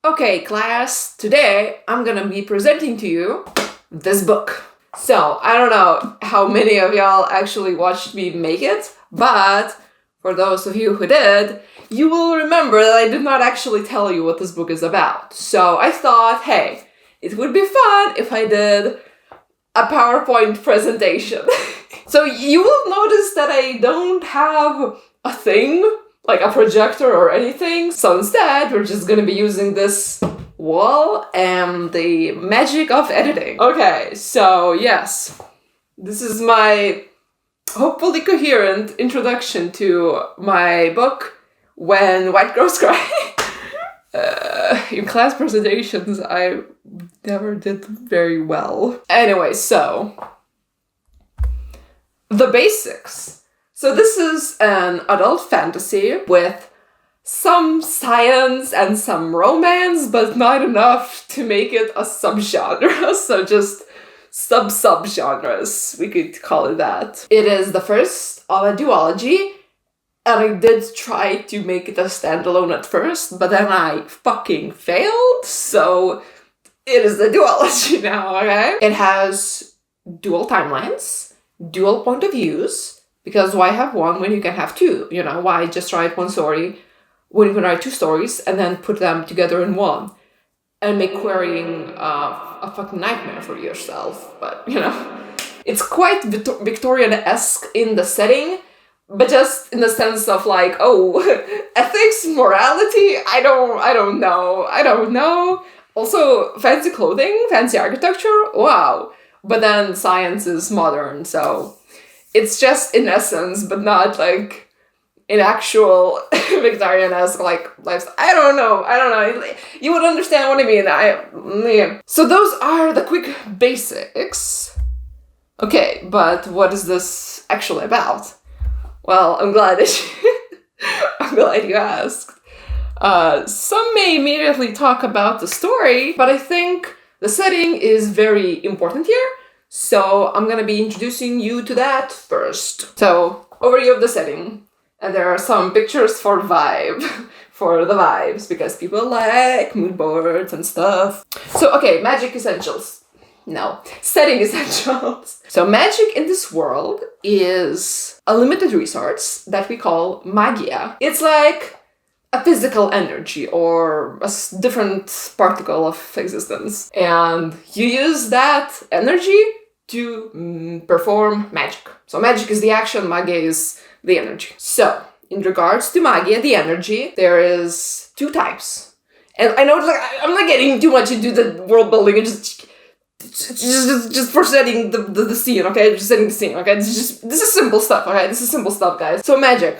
Okay, class, today I'm gonna be presenting to you this book. So, I don't know how many of y'all actually watched me make it, but for those of you who did, you will remember that I did not actually tell you what this book is about. So I thought, hey, it would be fun if I did a PowerPoint presentation. So you will notice that I don't have a thing, like a projector or anything. So instead, we're just gonna be using this wall and the magic of editing. Okay, so yes, this is my hopefully coherent introduction to my book, When White Girls Cry. In class presentations, I never did very well. Anyway, so the basics. So this is an adult fantasy with some science and some romance, but not enough to make it a subgenre. So just sub-subgenres, we could call it that. It is the first of a duology, and I did try to make it a standalone at first, but then I fucking failed, so it is a duology now, okay? It has dual timelines, dual point of views, because why have one when you can have two? You know, why just write one story when you can write two stories and then put them together in one and make querying a fucking nightmare for yourself? But, you know, it's quite Victorian-esque in the setting, but just in the sense of like, oh, ethics, morality, I don't know. Also, fancy clothing, fancy architecture, wow. But then science is modern, so it's just in essence, but not like in actual Victorian-esque like lifestyle. I don't know. You would understand what I mean. Yeah. So those are the quick basics. Okay, but what is this actually about? Well, I'm glad you asked. Some may immediately talk about the story, but I think the setting is very important here, so I'm gonna be introducing you to that first. So, overview of the setting. And there are some pictures for vibe, for the vibes, because people like mood boards and stuff. So, okay, magic essentials. No, setting essentials. So magic in this world is a limited resource that we call magia. It's like a physical energy or a different particle of existence. And you use that energy to perform magic. So magic is the action, magia is the energy. So, in regards to magia, the energy, there is two types. And I know like I'm not getting too much into the world building and just for setting the scene, okay? Just setting the scene, okay? This is simple stuff, okay? This is simple stuff, guys. So magic.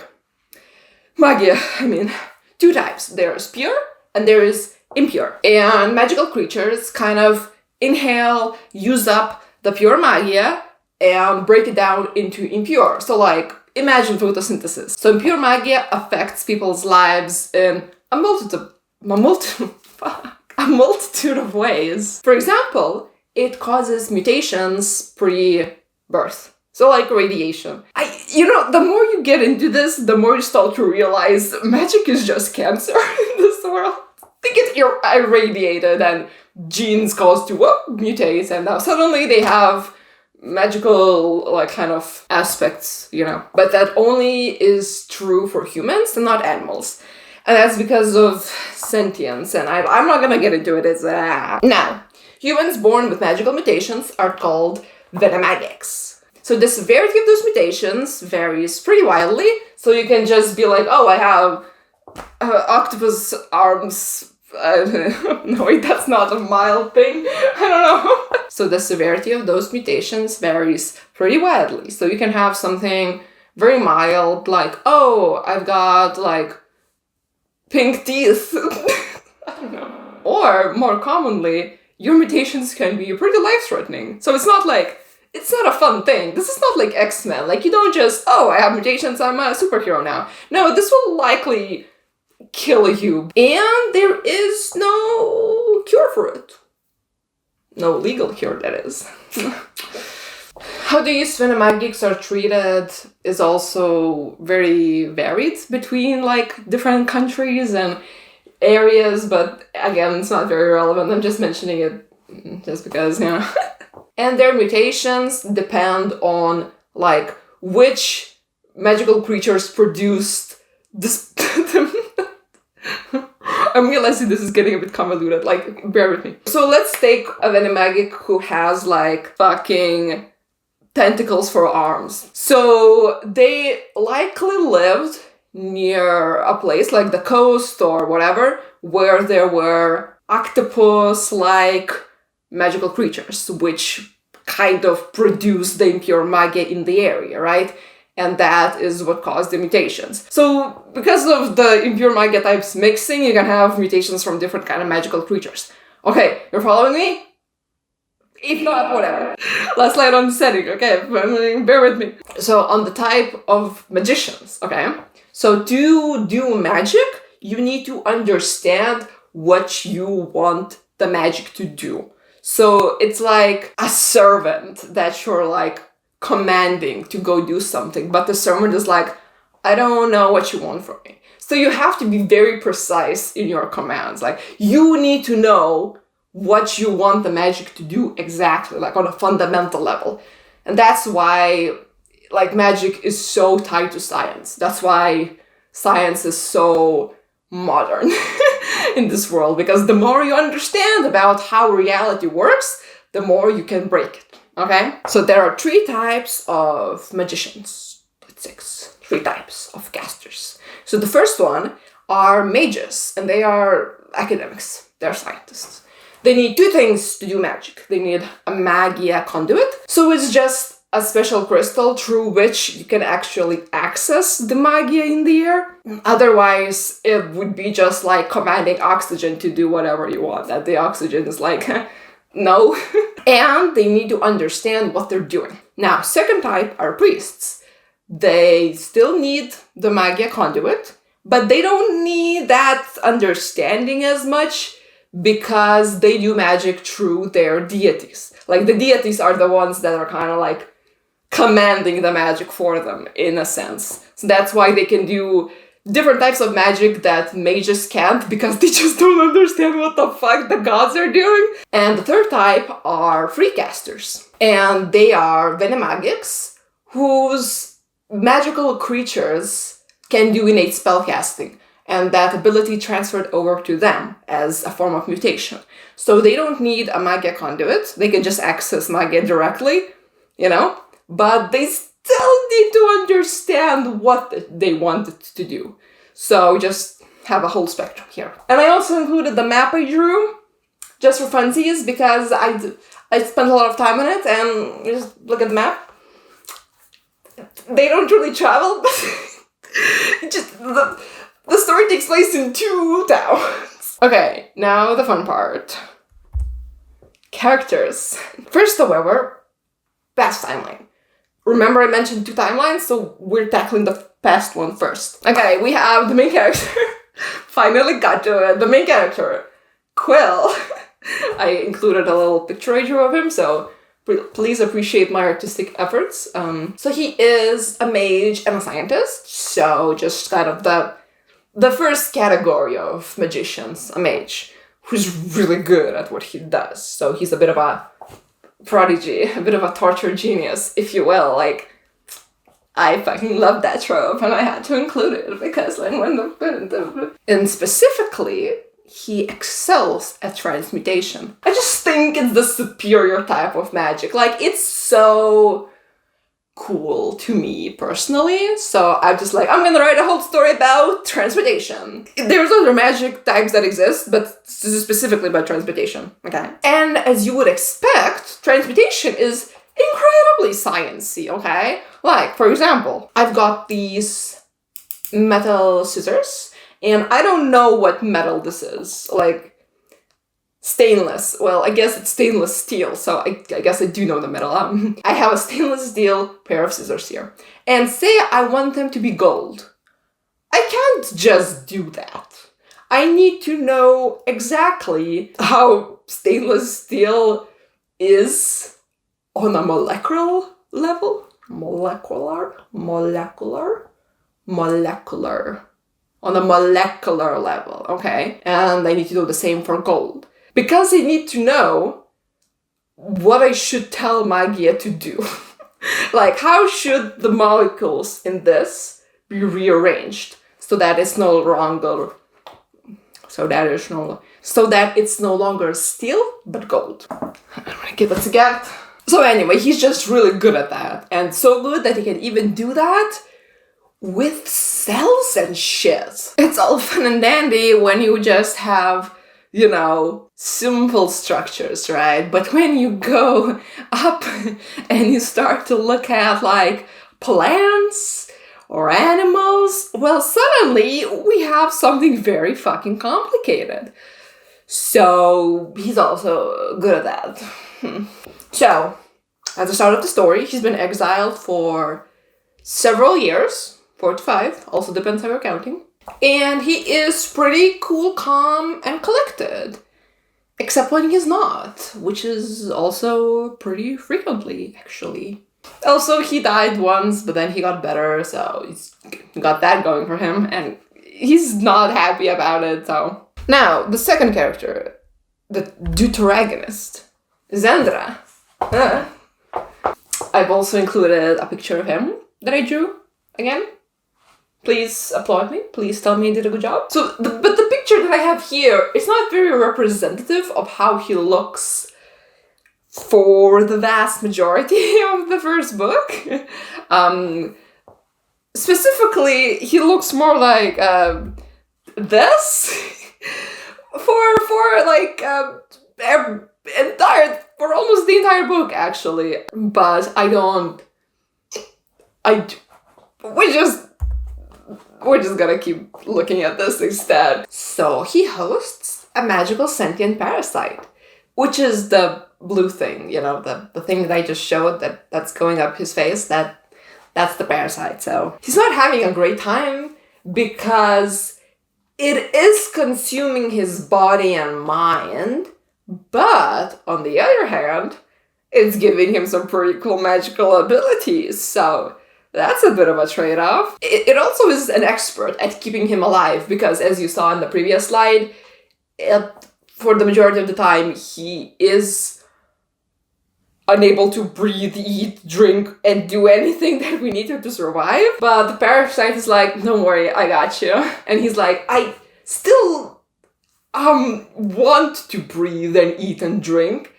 Magia, I mean, two types. There is pure and there is impure. And magical creatures kind of inhale, use up the pure magia and break it down into impure. So like, imagine photosynthesis. So impure magia affects people's lives in a multitude of ways. For example, it causes mutations pre-birth. So like radiation. The more you get into this, the more you start to realize magic is just cancer in this world. They get irradiated and genes cause to mutate, and now suddenly they have magical like kind of aspects, you know. But that only is true for humans and not animals. And that's because of sentience, and I'm not gonna get into it, it's Now, humans born with magical mutations are called venomagix. So the severity of those mutations varies pretty wildly, so you can just be like, oh, I have octopus arms. No, wait, that's not a mild thing. I don't know. So the severity of those mutations varies pretty wildly. So you can have something very mild, like, oh, I've got, like, pink teeth. I don't know. Or, more commonly, your mutations can be pretty life-threatening. So it's not a fun thing. This is not like X-Men. Like, you don't just, oh, I have mutations, I'm a superhero now. No, this will likely kill you. And there is no cure for it. No legal cure, that is. How these venomagix are treated is also very varied between like different countries, and areas, but again, it's not very relevant. I'm just mentioning it just because, And their mutations depend on, like, which magical creatures produced this. I'm realizing this is getting a bit convoluted, like, bear with me. So let's take a Venemagic who has, like, fucking tentacles for arms. So they likely lived near a place like the coast or whatever, where there were octopus-like magical creatures, which kind of produced the impure magia in the area, right? And that is what caused the mutations. So because of the impure magia types mixing, you can have mutations from different kind of magical creatures. Okay, you're following me? If not, whatever. Last slide on the setting, okay? Bear with me. So on the type of magicians, okay? So to do magic, you need to understand what you want the magic to do. So it's like a servant that you're like commanding to go do something, but the servant is like, I don't know what you want from me. So you have to be very precise in your commands. Like, you need to know what you want the magic to do exactly, like on a fundamental level. And that's why, like, magic is so tied to science. That's why science is so modern in this world, because the more you understand about how reality works, the more you can break it, okay? So there are 3 types of magicians. That's 6. 3 types of casters. So the first one are mages, and they are academics. They're scientists. They need 2 things to do magic. They need a magia conduit. So it's just a special crystal through which you can actually access the magia in the air. Otherwise, it would be just like commanding oxygen to do whatever you want. That the oxygen is like, no. And they need to understand what they're doing. Now, second type are priests. They still need the magia conduit, but they don't need that understanding as much because they do magic through their deities. Like, the deities are the ones that are kind of like commanding the magic for them, in a sense. So that's why they can do different types of magic that mages can't, because they just don't understand what the fuck the gods are doing. And the third type are freecasters. And they are Venemagics, whose magical creatures can do innate spellcasting, and that ability transferred over to them as a form of mutation. So they don't need a magia conduit, they can just access magia directly, but they still need to understand what they want it to do. So just have a whole spectrum here. And I also included the map I drew, just for funsies, because I spent a lot of time on it, and you just look at the map. They don't really travel, but just the story takes place in 2 towns. Okay, now the fun part. Characters. First, however, past timeline. Remember I mentioned 2 timelines, so we're tackling the past one first. Okay, we have the main character. Finally got to it. The main character, Quill. I included a little picture I drew of him, so please appreciate my artistic efforts. So he is a mage and a scientist, so just kind of the first category of magicians, a mage, who's really good at what he does. So he's a bit of a prodigy, a bit of a torture genius, if you will. Like, I fucking love that trope, and I had to include it because and specifically, he excels at transmutation. I just think it's the superior type of magic. Like, it's so cool to me personally, so I'm just like, I'm gonna write a whole story about transmutation. There's other magic types that exist, but this is specifically about transmutation, okay? And as you would expect, transmutation is incredibly sciencey, okay? Like, for example, I've got these metal scissors, and I don't know what metal this is. Like, stainless. Well, I guess it's stainless steel, so I guess I do know the metal. I have a stainless steel pair of scissors here. And say I want them to be gold. I can't just do that. I need to know exactly how stainless steel is on a molecular level. Molecular. on a molecular level, okay? And I need to do the same for gold. Because I need to know what I should tell Magia to do. Like, how should the molecules in this be rearranged so that it's no longer steel but gold. I'm gonna give it a get. So anyway, he's just really good at that, and so good that he can even do that with cells and shit. It's all fun and dandy when you just have, you know, simple structures, right? But when you go up and you start to look at like plants or animals, well, suddenly we have something very fucking complicated. So he's also good at that. So, at the start of the story, he's been exiled for several years, 4 to 5, also depends how you're counting. And he is pretty cool, calm, and collected. Except when he's not, which is also pretty frequently, actually. Also, he died once, but then he got better, so he's got that going for him, and he's not happy about it, so. Now, the second character, the deuteragonist, Zendra. I've also included a picture of him that I drew, again. Please applaud me, please tell me I did a good job. So, but the picture that I have here is not very representative of how he looks for the vast majority of the first book. Specifically, he looks more like this for like for almost the entire book, actually. But we're just gonna keep looking at this instead. So he hosts a magical sentient parasite, which is the blue thing, you know, the thing that I just showed that's going up his face, that's the parasite. So he's not having a great time because it is consuming his body and mind, but on the other hand, it's giving him some pretty cool magical abilities. So that's a bit of a trade-off. It also is an expert at keeping him alive because, as you saw in the previous slide, for the majority of the time, he is unable to breathe, eat, drink, and do anything that we need him to survive. But the parasite is like, don't worry, I got you. And he's like, I still want to breathe and eat and drink,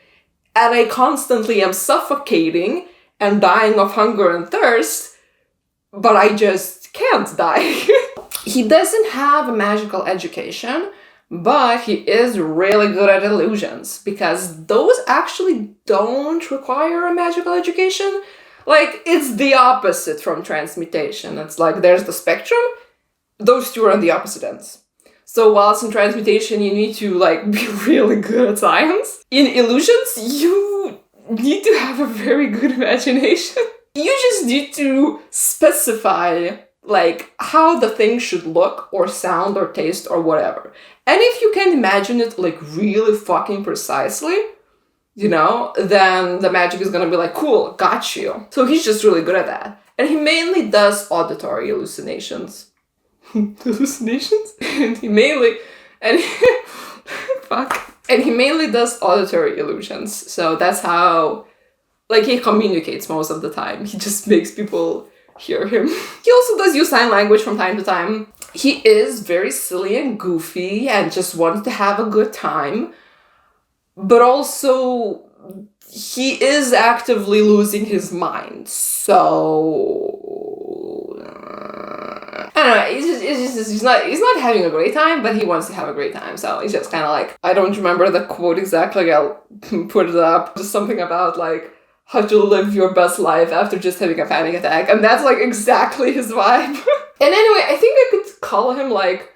and I constantly am suffocating and dying of hunger and thirst, but I just can't die. He doesn't have a magical education, but he is really good at illusions, because those actually don't require a magical education. Like, it's the opposite from transmutation. It's like, there's the spectrum, those two are on the opposite ends. So whilst in transmutation you need to, like, be really good at science, in illusions you need to have a very good imagination. You just need to specify, like, how the thing should look or sound or taste or whatever. And if you can imagine it, like, really fucking precisely, you know, then the magic is gonna be like, cool, got you. So he's just really good at that. And he mainly does auditory hallucinations. Hallucinations? And he mainly does auditory illusions. So that's how, like, he communicates most of the time. He just makes people hear him. He also does use sign language from time to time. He is very silly and goofy and just wants to have a good time. But also, he is actively losing his mind. So I don't know, he's not having a great time, but he wants to have a great time. So he's just kind of like, I don't remember the quote exactly, I'll put it up. Just something about, like, how to live your best life after just having a panic attack. And that's, like, exactly his vibe. And anyway, I think I could call him, like,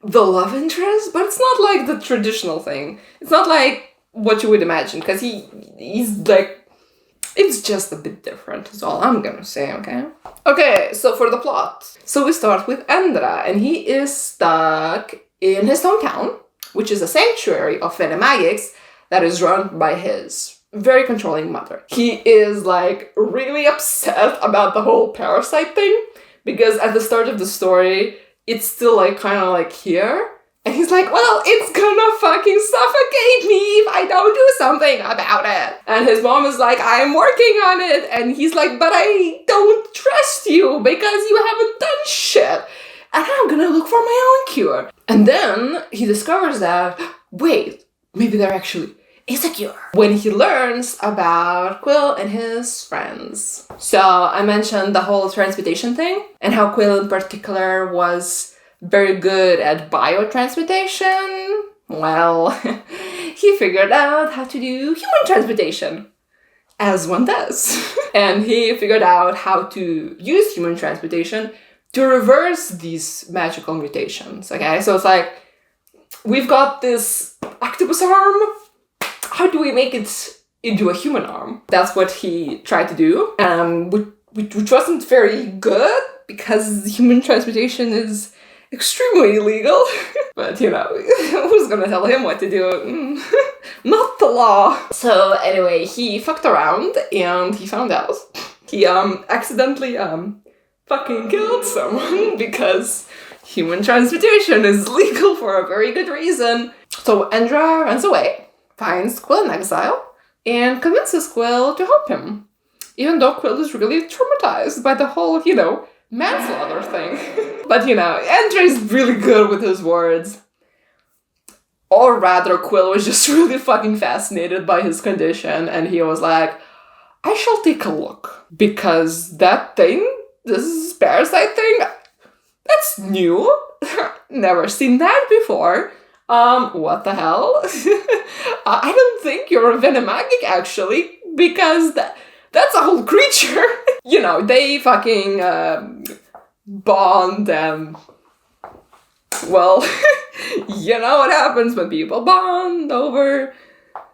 the love interest, but it's not, like, the traditional thing. It's not, like, what you would imagine, because he's, like, it's just a bit different, is all I'm gonna say, okay? Okay, so for the plot. So we start with Endra, and he is stuck in his hometown, which is a sanctuary of Phenemagics that is run by his very controlling mother. He is, like, really upset about the whole parasite thing, because at the start of the story, it's still like kind of like here. And he's like, well, it's gonna fucking suffocate me if I don't do something about it. And his mom is like, I'm working on it. And he's like, but I don't trust you because you haven't done shit. And I'm gonna look for my own cure. And then he discovers that, wait, maybe there actually is a cure. When he learns about Quill and his friends. So I mentioned the whole transmutation thing and how Quill in particular was very good at biotransmutation. Well, he figured out how to do human transmutation, as one does. And he figured out how to use human transmutation to reverse these magical mutations, okay? So it's like, we've got this octopus arm, how do we make it into a human arm? That's what he tried to do, which wasn't very good, because human transmutation is extremely illegal. But, you know, who's gonna tell him what to do? Not the law. So anyway, he fucked around and he found out. He accidentally fucking killed someone because human transmutation is legal for a very good reason. So Endra runs away, finds Quill in exile, and convinces Quill to help him. Even though Quill is really traumatized by the whole, you know, manslaughter thing. But, you know, Endra is really good with his words. Or rather, Quill was just really fucking fascinated by his condition, and he was like, I shall take a look. Because that thing, this parasite thing, that's new. Never seen that before. What the hell? I don't think you're a Venemagic, actually, because that's a whole creature. You know, they fucking bond and, well, you know what happens when people bond over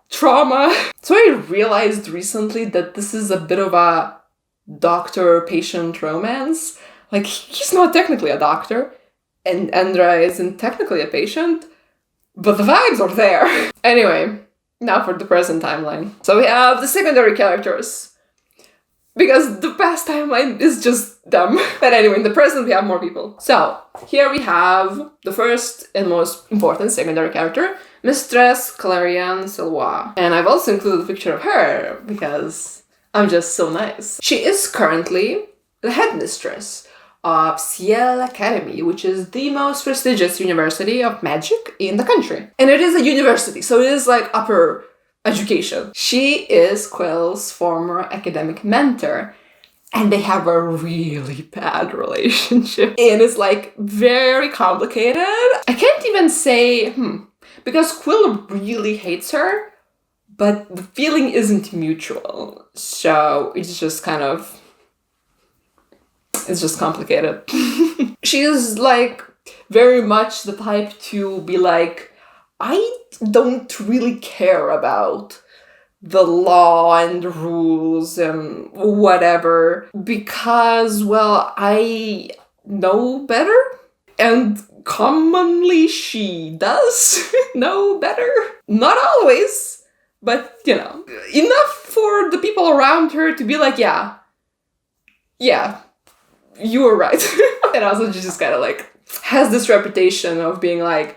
trauma. So I realized recently that this is a bit of a doctor-patient romance. Like, he's not technically a doctor, and Endra isn't technically a patient, but the vibes are there. Anyway, now for the present timeline. So we have the secondary characters, because the past timeline is just dumb. But anyway, in the present we have more people. So, here we have the first and most important secondary character, Mistress Clarion Silwa. And I've also included a picture of her, because I'm just so nice. She is currently the headmistress of Ciel Academy, which is the most prestigious university of magic in the country. And it is a university, so it is like upper education. She is Quill's former academic mentor, and they have a really bad relationship. And it's like very complicated. I can't even say, because Quill really hates her, but the feeling isn't mutual. So it's just kind of, it's just complicated. She is like very much the type to be like, I don't really care about the law and rules and whatever because, well, I know better. And commonly she does know better. Not always, but, you know, enough for the people around her to be like, yeah, you were right. And also she just kind of like has this reputation of being like,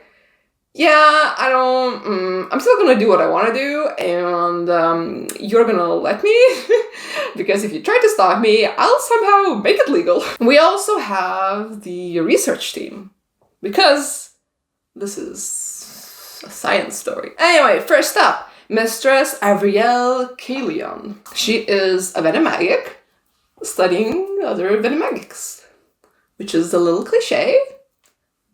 yeah, I'm still gonna do what I want to do, and you're gonna let me, because if you try to stop me, I'll somehow make it legal. We also have the research team, because this is a science story. Anyway, first up, Mistress Avriel Kalion. She is a Venemagic, studying other Venemagics, which is a little cliche,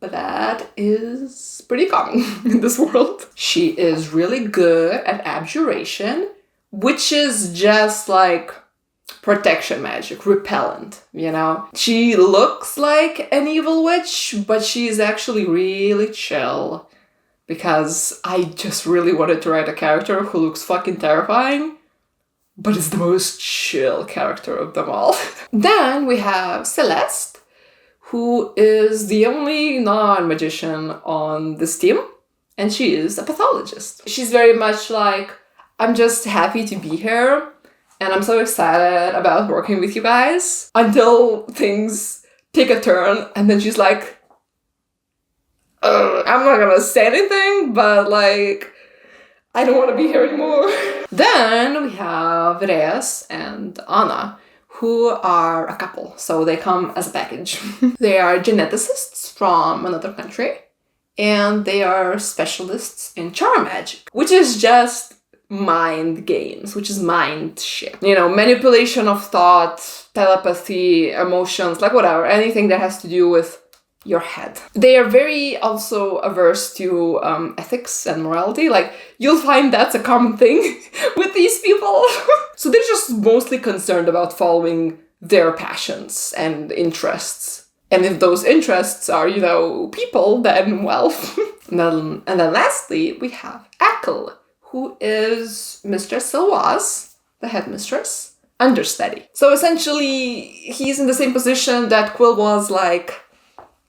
but that is pretty common in this world. She is really good at abjuration, which is just like protection magic, repellent, you know? She looks like an evil witch, but she's actually really chill. Because I just really wanted to write a character who looks fucking terrifying, but is the most chill character of them all. Then we have Celeste, who is the only non-magician on this team, and she is a pathologist. She's very much like, I'm just happy to be here, and I'm so excited about working with you guys, until things take a turn, and then she's like, I'm not gonna say anything, but like, I don't want to be here anymore. Then we have Reyes and Anna, who are a couple, so they come as a package. They are geneticists from another country, and they are specialists in charm magic, which is just mind games, which is mind shit. You know, manipulation of thought, telepathy, emotions, like whatever, anything that has to do with your head. They are very also averse to ethics and morality. Like, you'll find that's a common thing with these people. So they're just mostly concerned about following their passions and interests. And if those interests are, you know, people, then well. and then lastly, we have Akel, who is Mistress Silwa's, the headmistress, understudy. So essentially, he's in the same position that Quill was like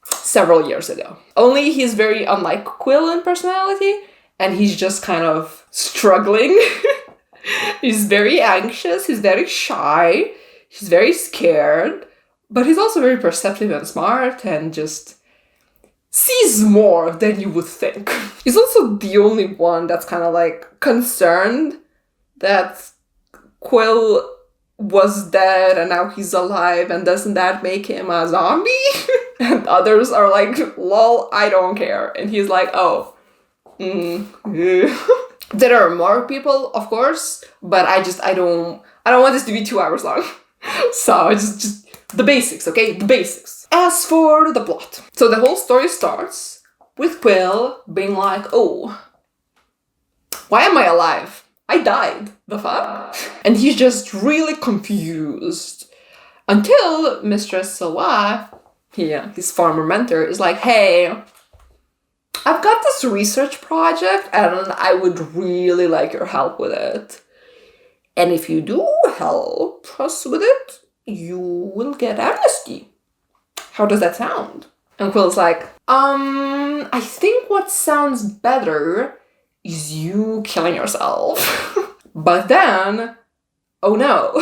several years ago. Only he's very unlike Quill in personality, and he's just kind of struggling. He's very anxious, he's very shy, he's very scared, but he's also very perceptive and smart and just sees more than you would think. He's also the only one that's kind of like concerned that Quill was dead and now he's alive, and doesn't that make him a zombie? And others are like, lol, I don't care. And he's like, oh. There are more people, of course, but I don't want this to be 2 hours long. So just the basics, okay? The basics. As for the plot. So the whole story starts with Quill being like, oh, why am I alive? I died. The fuck? And he's just really confused. Until Mistress Silwa, his former mentor, is like, hey, I've got this research project and I would really like your help with it. And if you do help us with it, you will get amnesty. How does that sound? And Quill's like, I think what sounds better is you killing yourself. But then, oh no,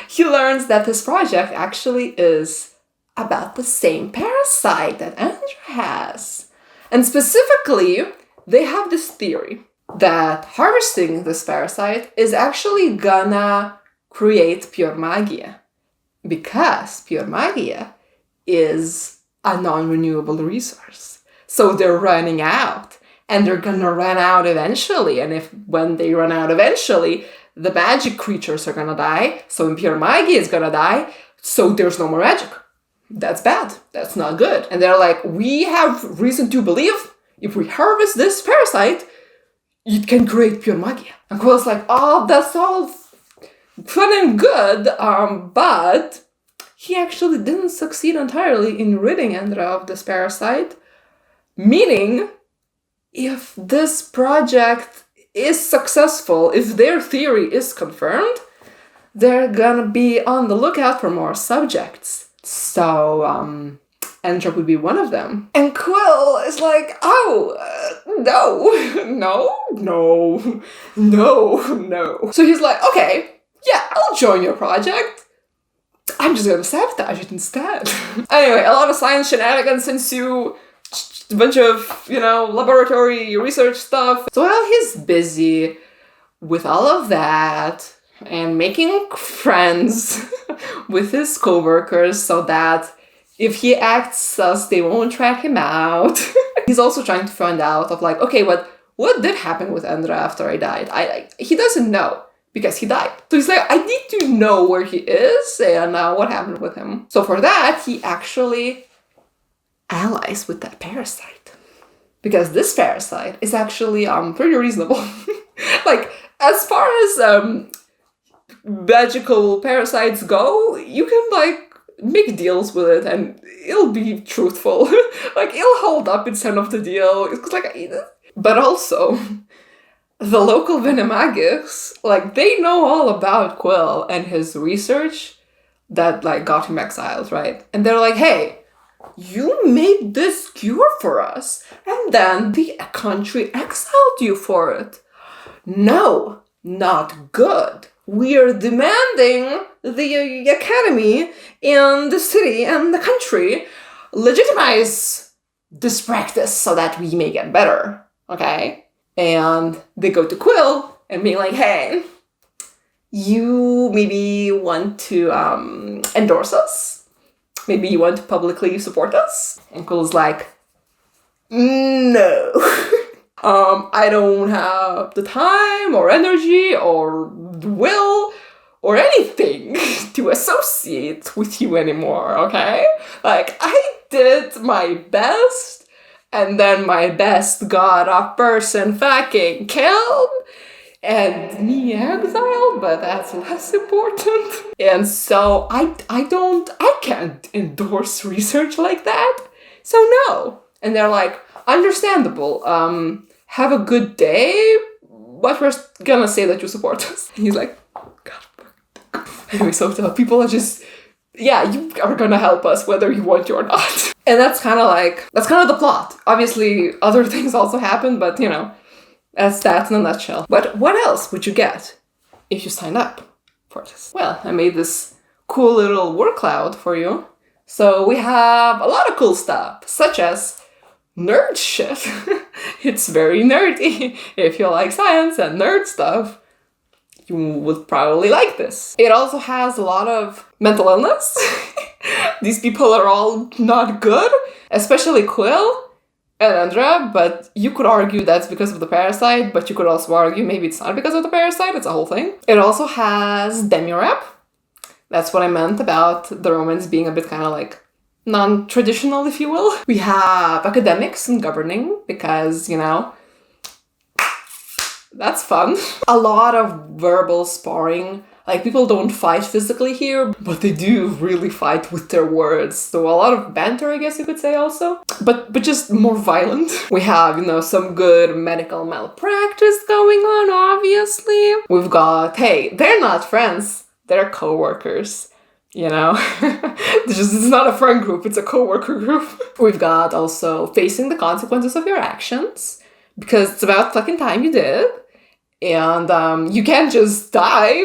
he learns that this project actually is about the same parasite that Andra has. And specifically, they have this theory that harvesting this parasite is actually gonna create pure magia. Because pure magia is a non-renewable resource. So they're running out. And they're gonna run out eventually. And when they run out eventually, the magic creatures are gonna die. So pure magia is gonna die. So there's no more magic. That's bad. That's not good. And they're like, we have reason to believe if we harvest this parasite, it can create pure magia. And Quill's like, oh, that's all fun and good, but he actually didn't succeed entirely in ridding Andra of this parasite. Meaning, if this project is successful, if their theory is confirmed, they're gonna be on the lookout for more subjects. So, Andra would be one of them. And Quill is like, oh, no. So he's like, okay, yeah, I'll join your project. I'm just gonna sabotage it instead. Anyway, a lot of science shenanigans ensue. A bunch of, laboratory research stuff. So while he's busy with all of that and making friends with his co-workers so that if he acts sus, they won't track him out. He's also trying to find out of like, okay, what did happen with Andra after I died? He doesn't know because he died. So he's like, I need to know where he is and what happened with him. So for that, he actually allies with that parasite. Because this parasite is actually pretty reasonable. Like, as far as magical parasites go, you can like make deals with it and it'll be truthful. Like, it'll hold up its end of the deal. It's like, but also, the local Venemagus, like, they know all about Quill and his research that like got him exiled, right? And they're like, hey, you made this cure for us, and then the country exiled you for it. No, not good. We are demanding the academy and the city and the country legitimize this practice so that we may get better, okay? And they go to Quill and be like, hey, you maybe want to endorse us? Maybe you want to publicly support us? And Quill's like, no. I don't have the time or energy or will or anything to associate with you anymore, okay? Like, I did my best, and then my best got a person fucking killed, and me exiled, but that's less important. And so I can't endorse research like that, so no. And they're like, understandable, have a good day, but we're gonna say that you support us. And he's like, God. Anyway, so people are just, yeah, you are gonna help us whether you want to or not. And that's kind of the plot. Obviously, other things also happen, but you know, that's that in a nutshell. But what else would you get if you signed up for this? Well, I made this cool little word cloud for you. So we have a lot of cool stuff, such as nerd shit. It's very nerdy. If you like science and nerd stuff, you would probably like this. It also has a lot of mental illness. These people are all not good, especially Quill and Andra, but you could argue that's because of the parasite, but you could also argue maybe it's not because of the parasite, it's a whole thing. It also has Demi-Rep. That's what I meant about the romance being a bit kind of like non-traditional, if you will. We have academics and governing, because, you know, that's fun. A lot of verbal sparring. Like, people don't fight physically here, but they do really fight with their words. So a lot of banter, I guess you could say also. But just more violent. We have, you know, some good medical malpractice going on, obviously. We've got, hey, they're not friends. They're co-workers. You know, it's not a friend group, it's a co-worker group. We've got also facing the consequences of your actions, because it's about fucking time you did. And you can't just die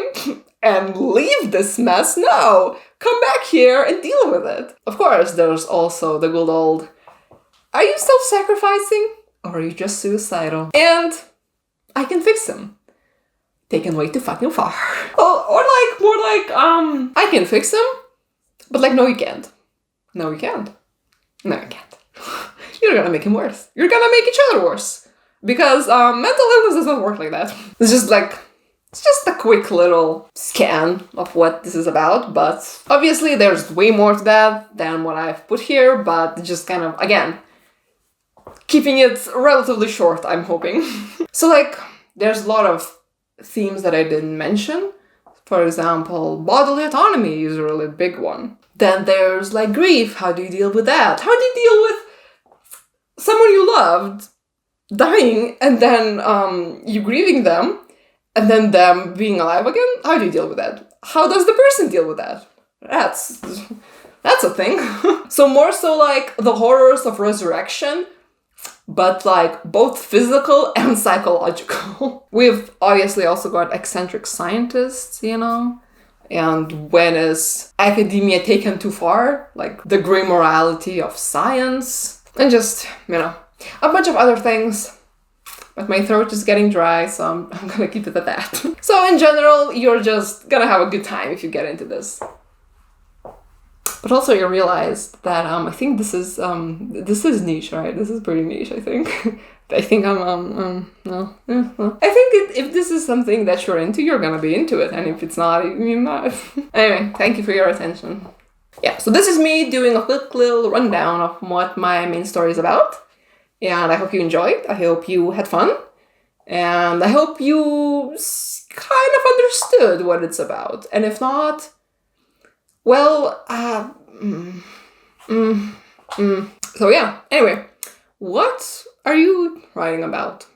and leave this mess. No, come back here and deal with it. Of course, there's also the good old, are you self-sacrificing or are you just suicidal? And I can fix him. Taken way too fucking far. Oh, or like, more like, I can fix him, but like, no you can't. No you can't. No you can't. You're gonna make him worse. You're gonna make each other worse. Because mental illness does not work like that. It's just a quick little scan of what this is about, but obviously there's way more to that than what I've put here, but just kind of, again, keeping it relatively short, I'm hoping. So like, there's a lot of themes that I didn't mention. For example, bodily autonomy is a really big one. Then there's like grief. How do you deal with that? How do you deal with someone you loved dying and then you grieving them and then them being alive again? How do you deal with that? How does the person deal with that? That's a thing. So more so like the horrors of resurrection, but like both physical and psychological. We've obviously also got eccentric scientists, you know, and when is academia taken too far, like the gray morality of science, and just, you know, a bunch of other things. But my throat is getting dry, so I'm gonna keep it at that. So in general, you're just gonna have a good time if you get into this. But also you realize that I think this is niche, right? This is pretty niche, I think. I think no. I think if this is something that you're into, you're gonna be into it. And if it's not, you're not. Anyway, thank you for your attention. Yeah, so this is me doing a quick little rundown of what my main story is about. And I hope you enjoyed. I hope you had fun. And I hope you kind of understood what it's about. And if not, well, so yeah, anyway, what are you writing about?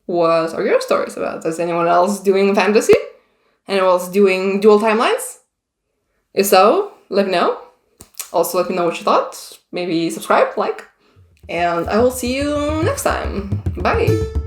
What are your stories about? Is anyone else doing fantasy? Anyone else doing dual timelines? If so, let me know. Also, let me know what you thought. Maybe subscribe, like, and I will see you next time. Bye!